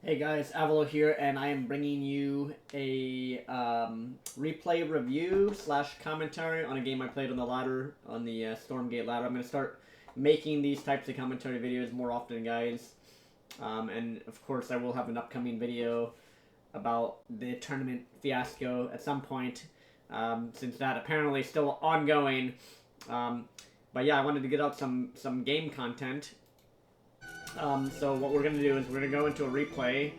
Hey guys, Avilo here, and I am bringing you a replay review slash commentary on a game I played on the ladder, on the Stormgate ladder. I'm going to start making these types of commentary videos more often, guys. And of course, I will have an upcoming video about the tournament fiasco at some point, since that apparently is still ongoing. But yeah, I wanted to get out some game content. So what we're going to do is we're going to go into a replay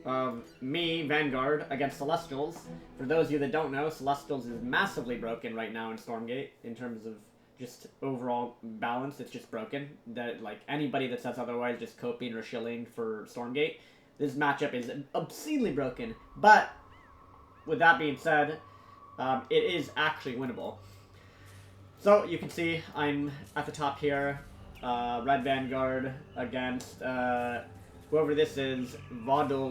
of me, Vanguard, against Celestials. For those of you that don't know, Celestials is massively broken right now in Stormgate in terms of just overall balance. It's just broken. That, like, anybody that says otherwise just coping or shilling for Stormgate. This matchup is obscenely broken. But with that being said, it is actually winnable. So you can see I'm at the top here. Red Vanguard against whoever this is, Vado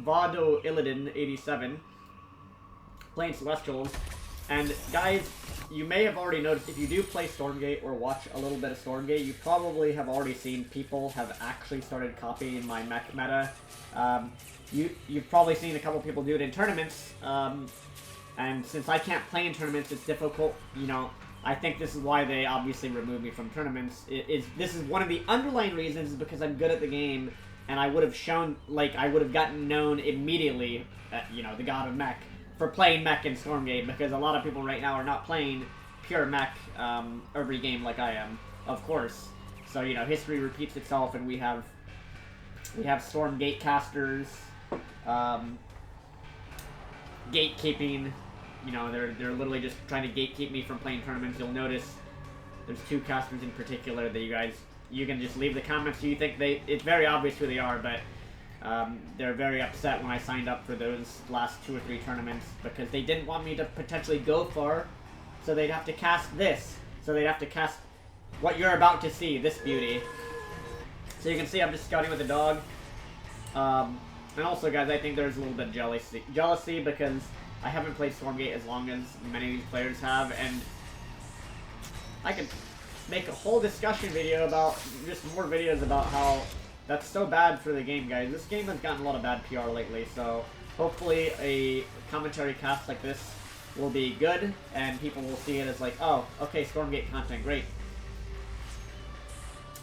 Illidan 87, playing Celestials. And guys, you may have already noticed, if you do play Stormgate or watch a little bit of Stormgate, you probably have already seen people have actually started copying my mech meta. You've probably seen a couple people do it in tournaments, and since I can't play in tournaments, it's difficult, you know. I think this is why they obviously removed me from tournaments. This is one of the underlying reasons, is because I'm good at the game, and I would have shown, like, I would have gotten known immediately, you know, the god of mech, for playing mech in Stormgate, because a lot of people right now are not playing pure mech every game like I am, of course. So, you know, history repeats itself, and we have Stormgate casters, gatekeeping. You know, they're literally just trying to gatekeep me from playing tournaments. You'll notice there's two casters in particular that you can just leave the comments. You think it's very obvious who they are, but they're very upset when I signed up for those last 2 or 3 tournaments because they didn't want me to potentially go far, so they'd have to cast this. So they'd have to cast what you're about to see, this beauty. So you can see I'm just scouting with a dog. And also, guys, I think there's a little bit of jealousy because I haven't played Stormgate as long as many of these players have, and I could make a whole discussion video about, just more videos about how that's so bad for the game, guys. This game has gotten a lot of bad PR lately, so hopefully a commentary cast like this will be good, and people will see it as like, oh, okay, Stormgate content, great.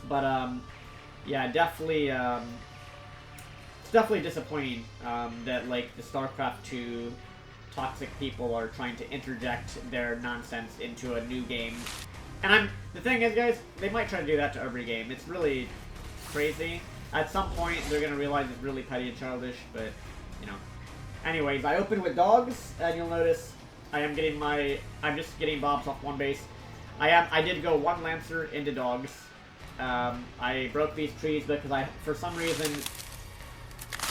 But, yeah, definitely, it's definitely disappointing that, like, the StarCraft 2 toxic people are trying to interject their nonsense into a new game. And the thing is, guys, they might try to do that to every game. It's really crazy. At some point, they're going to realize it's really petty and childish, but, you know. Anyways, I opened with dogs, and you'll notice I'm just getting bobs off one base. I did go 1 Lancer into dogs. I broke these trees because for some reason,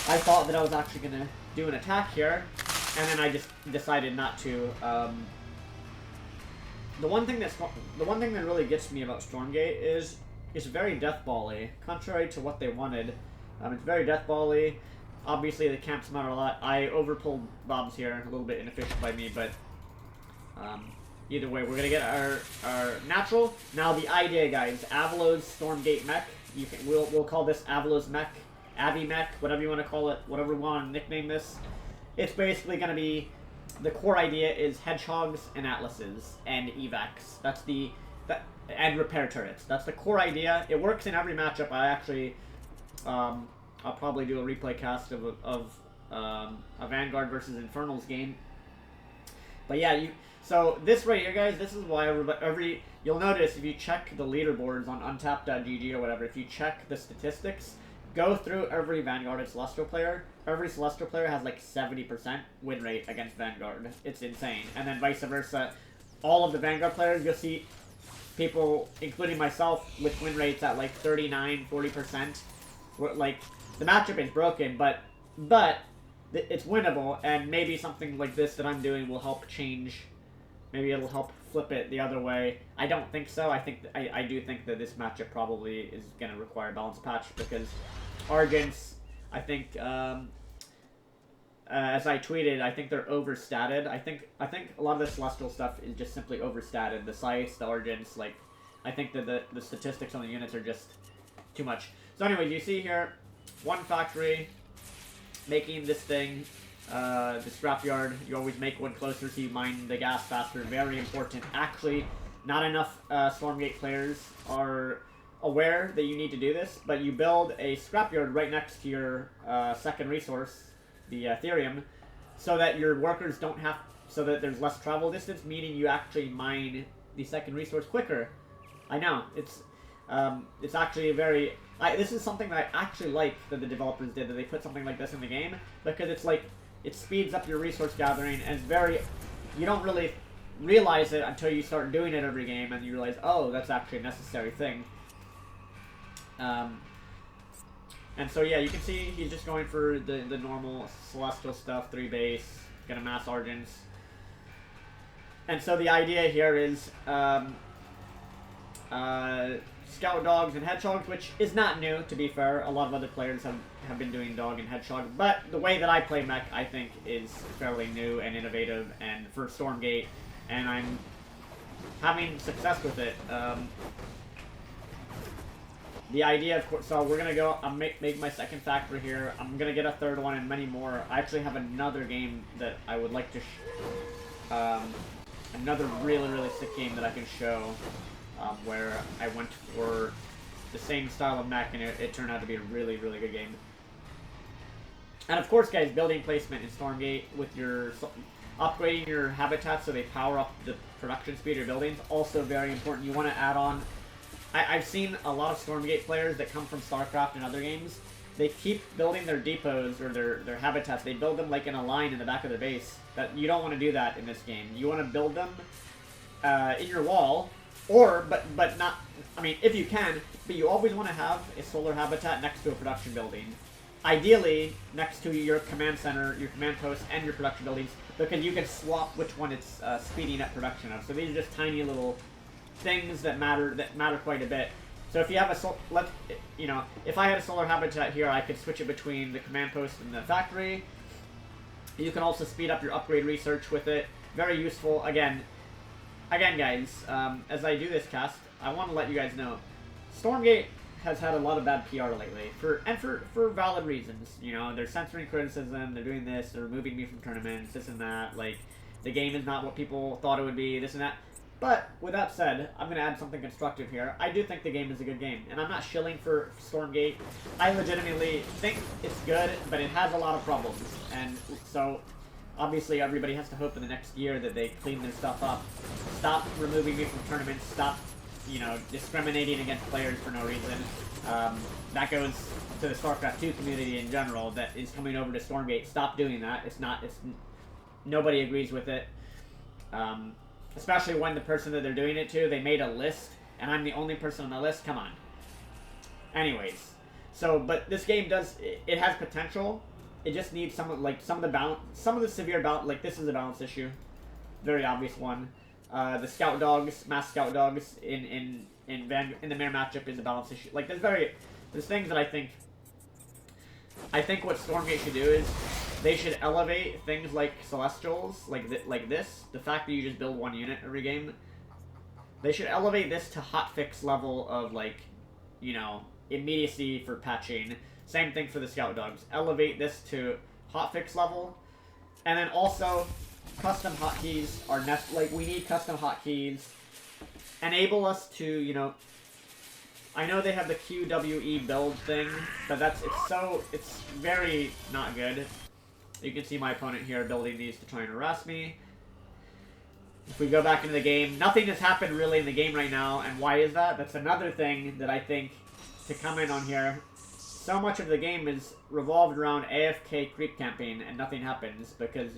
I thought that I was actually going to do an attack here. And then I just decided not to. The one thing that really gets me about Stormgate is it's very deathball-y, contrary to what they wanted. It's very deathball-y. Obviously, the camps matter a lot. I overpulled bobs here, a little bit inefficient by me, but either way, we're gonna get our natural. Now, the idea, guys, Avilo's Stormgate Mech. We'll call this Avilo's Mech, Avi Mech, whatever you want to call it, whatever we want to nickname this. It's basically going to be, the core idea is hedgehogs and atlases and evacs. And repair turrets. That's the core idea. It works in every matchup. I actually, I'll probably do a replay cast of a Vanguard versus Infernals game. But yeah, so this right here, guys, this is why you'll notice if you check the leaderboards on untapped.gg or whatever, if you check the statistics, go through every Vanguard and Celestial player. Every Celestial player has like 70% win rate against Vanguard. It's insane. And then vice versa. All of the Vanguard players, you'll see people, including myself, with win rates at like 39, 40%. Like, the matchup is broken, but it's winnable, and maybe something like this that I'm doing will help change. Maybe it'll help flip it the other way. I don't think so. I do think that this matchup probably is going to require a balance patch, because Argents, I think, as I tweeted, I think they're overstated. I think a lot of the Celestial stuff is just simply overstated. The Scythes, the Argents, like, I think that the statistics on the units are just too much. So anyway, you see here, 1 factory, making this thing, the scrapyard, you always make one closer so you mine the gas faster. Very important. Actually, not enough Stormgate players are aware that you need to do this, but you build a scrapyard right next to your second resource, the Ethereum, so that your workers don't have, so that there's less travel distance, meaning you actually mine the second resource quicker. I know, it's actually a very, this is something that I actually like that the developers did, that they put something like this in the game, because it's like, it speeds up your resource gathering, and it's very, you don't really realize it until you start doing it every game, and you realize, oh, that's actually a necessary thing. And so yeah, you can see he's just going for the normal celestial stuff, 3 base, gonna mass Argents. And so the idea here is Scout Dogs and Hedgehogs, which is not new, to be fair. A lot of other players have been doing Dog and Hedgehog, but the way that I play Mech, I think, is fairly new and innovative, and for Stormgate, and I'm having success with it. The idea, of course, so we're going to go, I'm make my second factory here. I'm going to get a third one and many more. I actually have another game that I would like to, another really, really sick game that I can show, where I went for the same style of mech, and it turned out to be a really, really good game. And of course, guys, building placement in Stormgate with your, upgrading your habitats so they power up the production speed of your buildings, also very important. You want to add on, I've seen a lot of Stormgate players that come from StarCraft and other games. They keep building their depots or their habitats. They build them like in a line in the back of their base. That you don't want to do that in this game. You want to build them in your wall, or but not. I mean, if you can, but you always want to have a solar habitat next to a production building. Ideally, next to your command center, your command post, and your production buildings, because you can swap which one it's speeding up production of. So these are just tiny little things that matter quite a bit. So if you have a if I had a solar habitat here, I could switch it between the command post and the factory. You can also speed up your upgrade research with it. Very useful. Again, guys, as I do this cast, I want to let you guys know, Stormgate has had a lot of bad PR lately, for valid reasons. You know, they're censoring criticism, they're doing this, they're removing me from tournaments, this and that. Like, the game is not what people thought it would be, this and that. But, with that said, I'm going to add something constructive here. I do think the game is a good game, and I'm not shilling for Stormgate. I legitimately think it's good, but it has a lot of problems. And so, obviously, everybody has to hope in the next year that they clean their stuff up. Stop removing me from tournaments. Stop, discriminating against players for no reason. That goes to the StarCraft 2 community in general that is coming over to Stormgate. Stop doing that. Nobody agrees with it. Especially when the person that they're doing it to, they made a list, and I'm the only person on the list. Come on. Anyways, so but this game it has potential. It just needs some of the severe balance. Like, this is a balance issue, very obvious one. The Scout Dogs, mass Scout Dogs in the mirror matchup is a balance issue. Like, there's things that I think what Stormgate should do is, they should elevate things like Celestials, like this. The fact that you just build one unit every game. They should elevate this to hotfix level of, immediacy for patching. Same thing for the Scout Dogs. Elevate this to hotfix level. And then also, custom hotkeys are we need custom hotkeys. Enable us to, I know they have the QWE build thing, but it's very not good. You can see my opponent here building these to try and harass me. If we go back into the game, nothing has happened really in the game right now, and why is that? That's another thing that I think to comment on here. So much of the game is revolved around AFK creep camping, and nothing happens because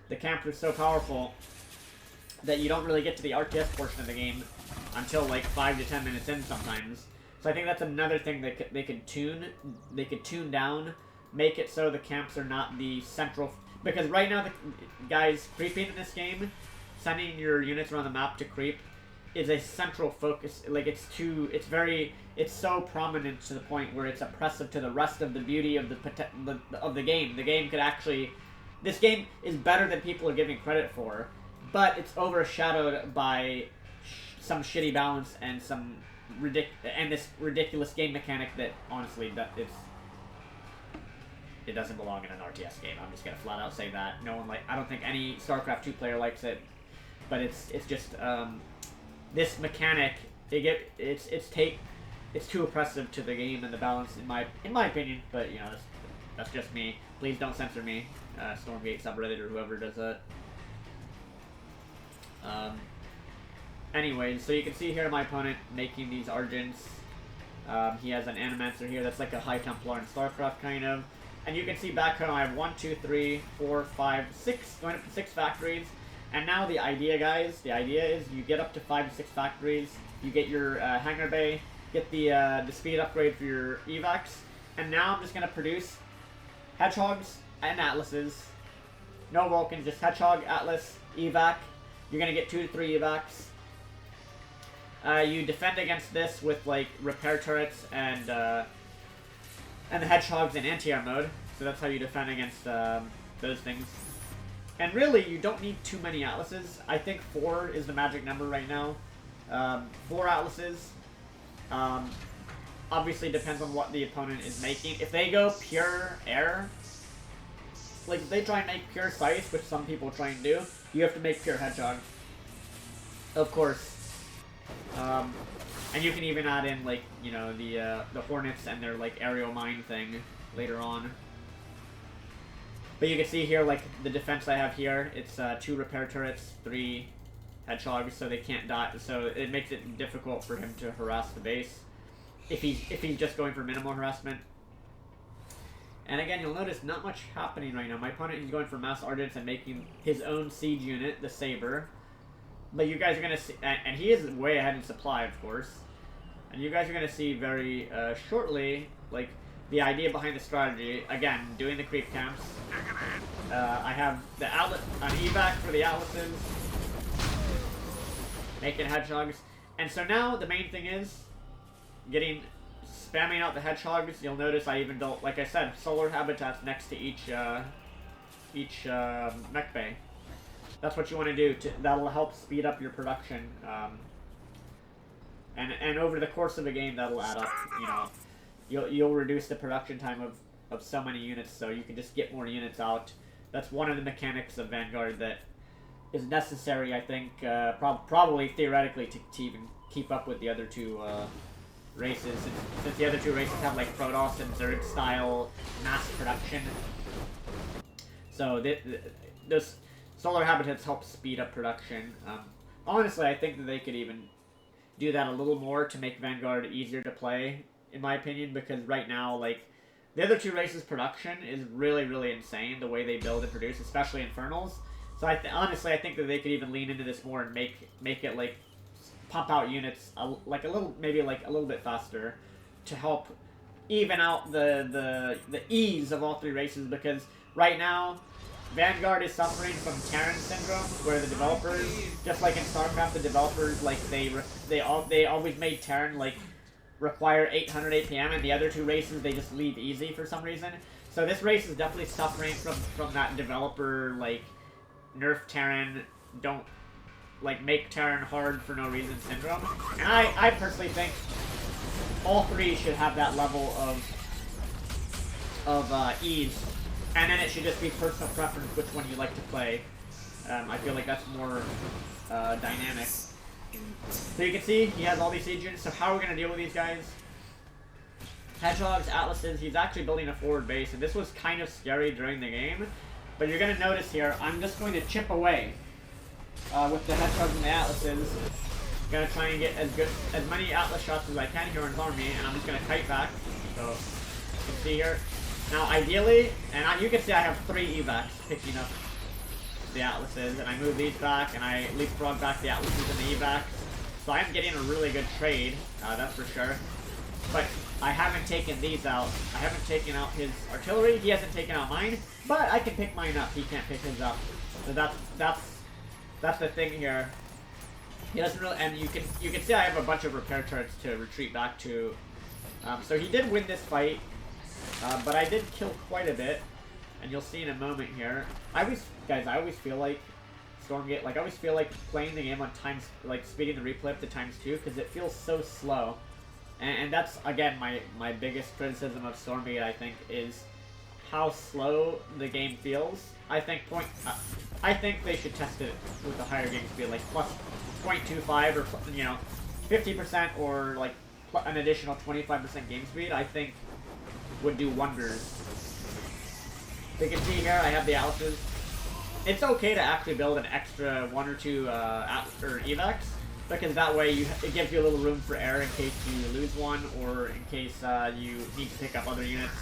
the camps are so powerful that you don't really get to the RTS portion of the game until like 5 to 10 minutes in sometimes. So I think that's another thing that they could tune. They could tune down. Make it so the camps are not the central... Because right now, the guys, creeping in this game, sending your units around the map to creep, is a central focus. Like, it's so prominent to the point where it's oppressive to the rest of the beauty of the game. The game could actually... This game is better than people are giving credit for, but it's overshadowed by some shitty balance and this ridiculous game mechanic that, honestly, it doesn't belong in an RTS game. I'm just gonna flat out say that. No one I don't think any StarCraft 2 player likes it, but it's just this mechanic. It's too oppressive to the game and the balance in my opinion. But you know, that's just me. Please don't censor me, Stormgate subreddit or whoever does that. Anyways, so you can see here my opponent making these Argents. He has an Animancer here that's like a High Templar in StarCraft kind of. And you can see back home I have 1, 2, 3, 4, 5, 6, going up to 6 factories. And now the idea, guys, is you get up to 5 to 6 factories, you get your hangar bay, get the speed upgrade for your evacs, and now I'm just going to produce Hedgehogs and Atlases. No Vulcans, just Hedgehog, Atlas, evac. You're going to get 2 to 3 evacs. You defend against this with like repair turrets and the Hedgehogs in anti-air mode. So that's how you defend against those things. And really, you don't need too many Atlases. I think 4 is the magic number right now. 4 Atlases. Obviously depends on what the opponent is making. If they go pure air, like if they try and make pure Scythe, which some people try and do, you have to make pure Hedgehog. Of course. And you can even add in like, you know, the Hornets and their like aerial mine thing later on. But you can see here, like, the defense I have here, it's 2 repair turrets, 3 Hedgehogs, so they can't die. So it makes it difficult for him to harass the base if he's just going for minimal harassment. And again, you'll notice not much happening right now. My opponent, he's going for mass Argents and making his own siege unit, the Saber. But you guys are going to see, and he is way ahead in supply, of course. And you guys are going to see very shortly, like, the idea behind the strategy. Again, doing the creep camps. I have the outlet, an evac for the Atlases. Making Hedgehogs. And so now the main thing is spamming out the Hedgehogs. You'll notice I even built, like I said, solar habitats next to each mech bay. That's what you want to do. That'll help speed up your production. And over the course of a game, that'll add up. You know, you'll reduce the production time of so many units, so you can just get more units out. That's one of the mechanics of Vanguard that is necessary, I think, probably theoretically to even keep up with the other 2 races. Since the other 2 races have like Protoss and Zerg style mass production. So those solar habitats help speed up production. Honestly, I think that they could even do that a little more to make Vanguard easier to play, in my opinion, because right now, like, the other 2 races' production is really, really insane, the way they build and produce, especially Infernals. So honestly, I think that they could even lean into this more and make it, like, pump out units, maybe a little bit faster to help even out the ease of all 3 races, because right now, Vanguard is suffering from Terran syndrome, where the developers, just like in StarCraft, the developers, like, they always made Terran, like, require 800 APM, and the other 2 races, they just leave easy for some reason. So this race is definitely suffering from that developer, like, nerf Terran, don't, like, make Terran hard for no reason syndrome. And I personally think all 3 should have that level of ease. And then it should just be personal preference which one you like to play. I feel like that's more dynamic. So you can see, he has all these siege units. So how are we going to deal with these guys? Hedgehogs, Atlases, he's actually building a forward base. And this was kind of scary during the game. But you're going to notice here, I'm just going to chip away with the Hedgehogs and the Atlases. I'm going to try and get as many Atlas shots as I can here in his army. And I'm just going to kite back. So you can see here. Now, ideally, and you can see I have 3 evacs picking up the Atlases, and I move these back, and I leapfrog back the Atlases and the evacs. So I'm getting a really good trade, that's for sure. But I haven't taken these out. I haven't taken out his artillery. He hasn't taken out mine, but I can pick mine up. He can't pick his up. So that's the thing here. He doesn't really, and you can see I have a bunch of repair turrets to retreat back to. So he did win this fight. But I did kill quite a bit, and you'll see in a moment here. I always feel like Stormgate, like, I always feel like playing the game on times, like, speeding the replay up to ×2, because it feels so slow. And that's, again, my biggest criticism of Stormgate, I think, is how slow the game feels, I think I think they should test it with a higher game speed, like plus 0.25 or, you know, 50% or like an additional 25% game speed. I think would do wonders. So you can see here I have the Atlases. It's okay to actually build an extra 1 or 2 evacs, because that way it gives you a little room for error in case you lose one or in case you need to pick up other units.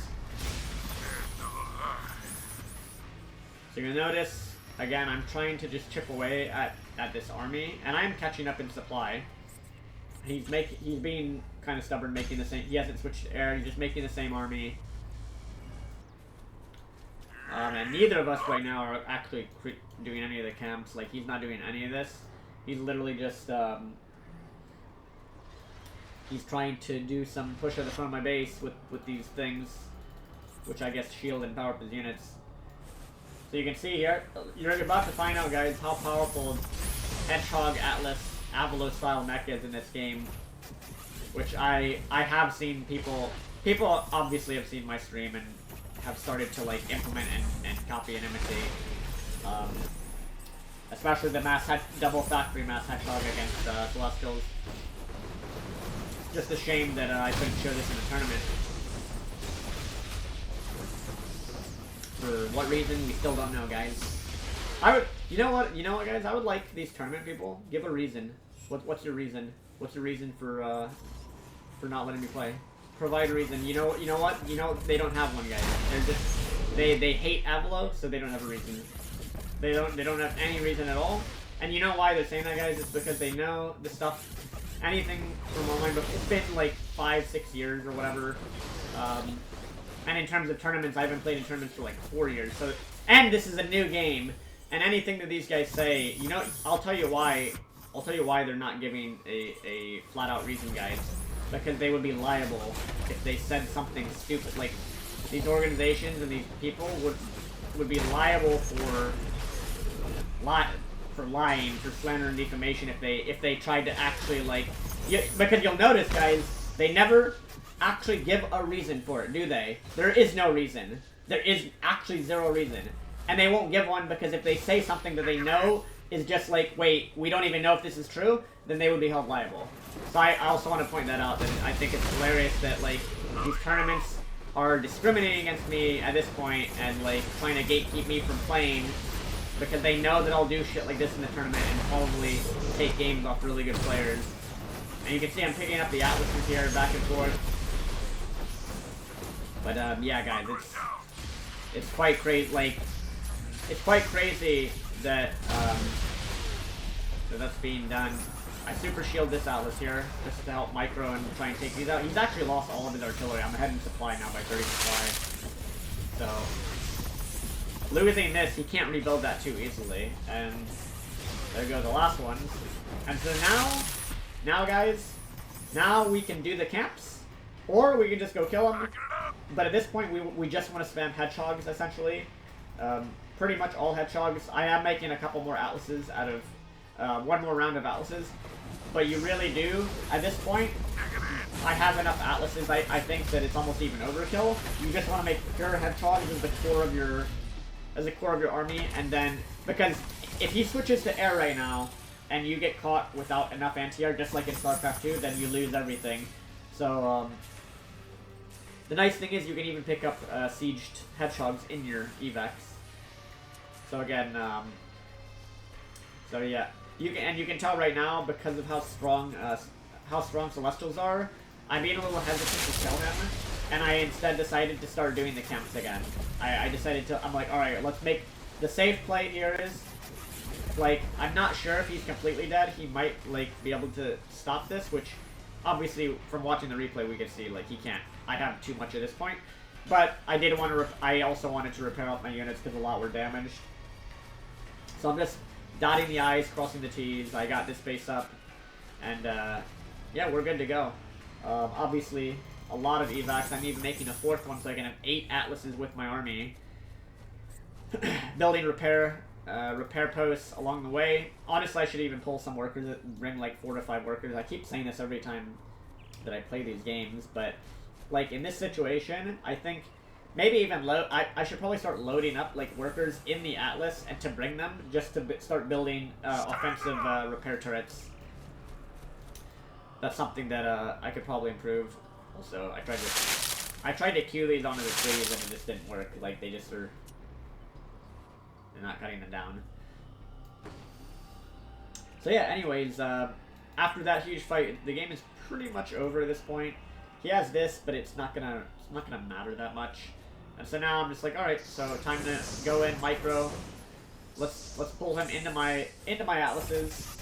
So you're gonna notice, again, I'm trying to just chip away at this army, and I'm catching up in supply. He's being kind of stubborn, making the same. He hasn't switched to air. He's just making the same army. And neither of us right now are actually doing any of the camps. Like, he's not doing any of this. He's literally just he's trying to do some push at the front of my base with these things, which I guess shield and power up his units. So you can see here, you're about to find out, guys, how powerful Hedgehog Atlas Avilo style mech is in this game, which I have seen people obviously have seen my stream and have started to like implement and copy and imitate, especially the double factory mass Hedgehog against Celestials. Just a shame that I couldn't show this in a tournament. For what reason, we still don't know, guys. You know what, guys? I would like these tournament people give a reason. What's your reason? What's your reason for not letting me play? Provide a reason. You know what? They don't have one, guys. They're just they hate Avilo, so they don't have a reason. They don't have any reason at all. And you know why they're saying that, guys? It's because they know the stuff. Anything from online, but it's been like 5-6 years or whatever. And in terms of tournaments, I haven't played in tournaments for like 4 years. So, and this is a new game. And anything that these guys say, you know, I'll tell you why. I'll tell you why they're not giving a flat-out reason, guys. Because they would be liable if they said something stupid. Like, these organizations and these people would be liable for lying, for slander and defamation if they tried to actually, like... because you'll notice, guys, they never actually give a reason for it, do they? There is no reason. There is actually zero reason. And they won't give one because if they say something that they know is just like, wait, we don't even know if this is true, then they would be held liable. So I also want to point that out, that I think it's hilarious that, like, these tournaments are discriminating against me at this point and, like, trying to gatekeep me from playing because they know that I'll do shit like this in the tournament and probably take games off really good players. And you can see I'm picking up the Atlases here back and forth. But, yeah, guys, it's quite crazy, like, it's quite crazy that, that's being done. I super shield this Atlas here, just to help micro and try and take these out. He's actually lost all of his artillery. I'm ahead in supply now by 30 supply. So, losing this, he can't rebuild that too easily. And there go the last ones. And so now guys, now we can do the camps, or we can just go kill them. But at this point, we just want to spam Hedgehogs, essentially. Pretty much all Hedgehogs. I am making a couple more Atlases out of, one more round of Atlases. But you really do, at this point, I have enough Atlases, I think that it's almost even overkill. You just want to make pure Hedgehogs as the core of your army, and then, because if he switches to air right now, and you get caught without enough anti-air, just like in StarCraft 2, then you lose everything. So, the nice thing is you can even pick up sieged Hedgehogs in your evacs. So again, so yeah, you can tell right now because of how strong Celestials are. I'm being a little hesitant to kill him, and I instead decided to start doing the camps again. I decided to. I'm like, all right, let's make the safe play here is, like, I'm not sure if he's completely dead. He might, like, be able to stop this, which obviously from watching the replay we could see, like, he can't. I have too much at this point, but I did want to. I also wanted to repair off my units because a lot were damaged. So I'm just dotting the I's, crossing the T's. I got this base up, and yeah, we're good to go. Obviously, a lot of evacs. I'm even making a fourth one so I can have 8 Atlases with my army. Building repair posts along the way. Honestly, I should even pull some workers that bring like 4 to 5 workers. I keep saying this every time that I play these games, but like in this situation, I think maybe even load. I should probably start loading up like workers in the Atlas and to bring them just to start building offensive repair turrets. That's something that I could probably improve. Also, I tried to queue these onto the trees and it just didn't work. Like they just are. They're not cutting them down. So yeah. Anyways, after that huge fight, the game is pretty much over at this point. He has this, but it's not gonna matter that much. And so now I'm just like, all right, so time to go in micro. Let's pull him into my atlases,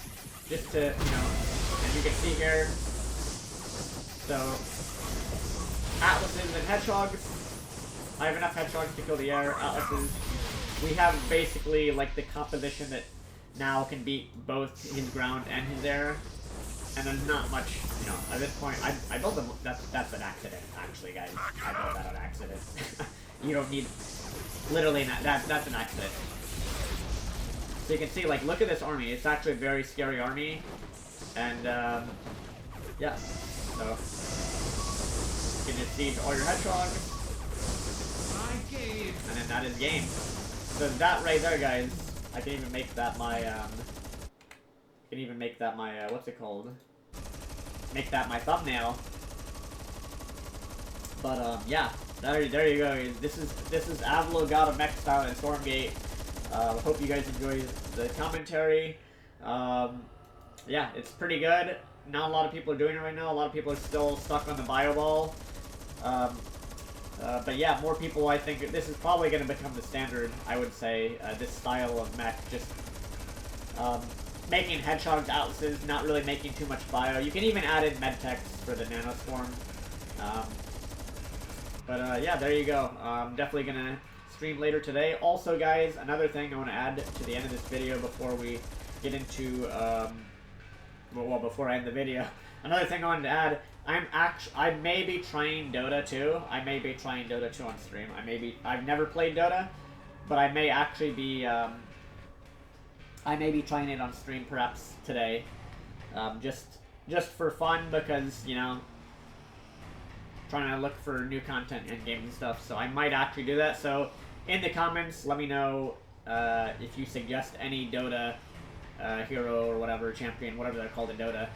just to, you know, as you can see here. So atlases and hedgehogs. I have enough hedgehogs to kill the air. Atlases. We have basically like the composition that now can beat both his ground and his air. And there's not much, you know, at this point, I built them, that's an accident, actually, guys. I built that on accident. You don't need, literally, that's an accident. So you can see, like, look at this army. It's actually a very scary army. And, yeah. So, you can just siege all your hedgehogs. And then that is game. So that right there, guys, I can even make that my, what's it called? Make that my thumbnail. But, yeah. There you go. This is Avilo God of Mech style in Stormgate. Hope you guys enjoy the commentary. Yeah, it's pretty good. Not a lot of people are doing it right now. A lot of people are still stuck on the bio ball. But yeah, more people, I think, this is probably going to become the standard, I would say, this style of mech. Just, making hedgehogs, atlases, not really making too much bio. You can even add in medtechs for the nanoswarm. But yeah, there you go. I'm definitely gonna stream later today. Also, guys, another thing I want to add to the end of this video before we get into, well, before I end the video. Another thing I wanted to add, I may be trying Dota 2. I may be trying Dota 2 on stream. I've never played Dota, but I may actually be, I may be trying it on stream perhaps today, just for fun, because, you know, trying to look for new content in games and stuff. So I might actually do that. So in the comments, let me know if you suggest any Dota hero or whatever, champion, whatever they're called in Dota.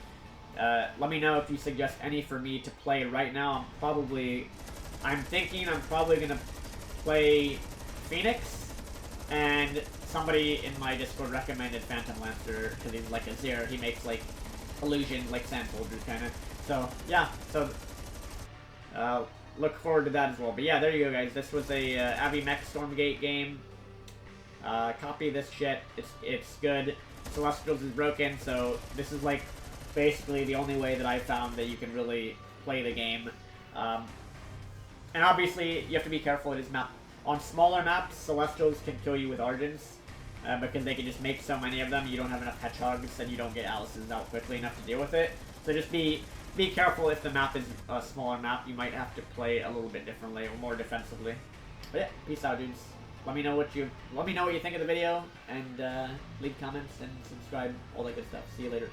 Let me know if you suggest any for me to play right now. I'm thinking I'm probably gonna play Phoenix, and somebody in my Discord recommended Phantom Lancer because he's like a zero. He makes like illusion, like sand soldiers kind of. So yeah, so look forward to that as well. But yeah, there you go, guys. This was a Avi Mech Stormgate game. Copy this shit. It's good. Celestials is broken, so this is like basically the only way that I found that you can really play the game. And obviously, you have to be careful with his map. On smaller maps, Celestials can kill you with Argents, because they can just make so many of them, you don't have enough Hedgehogs, and you don't get Alice's out quickly enough to deal with it. So just be careful if the map is a smaller map. You might have to play a little bit differently, or more defensively. But yeah, peace out, dudes. Let me know what you think of the video, and leave comments and subscribe, all that good stuff. See you later.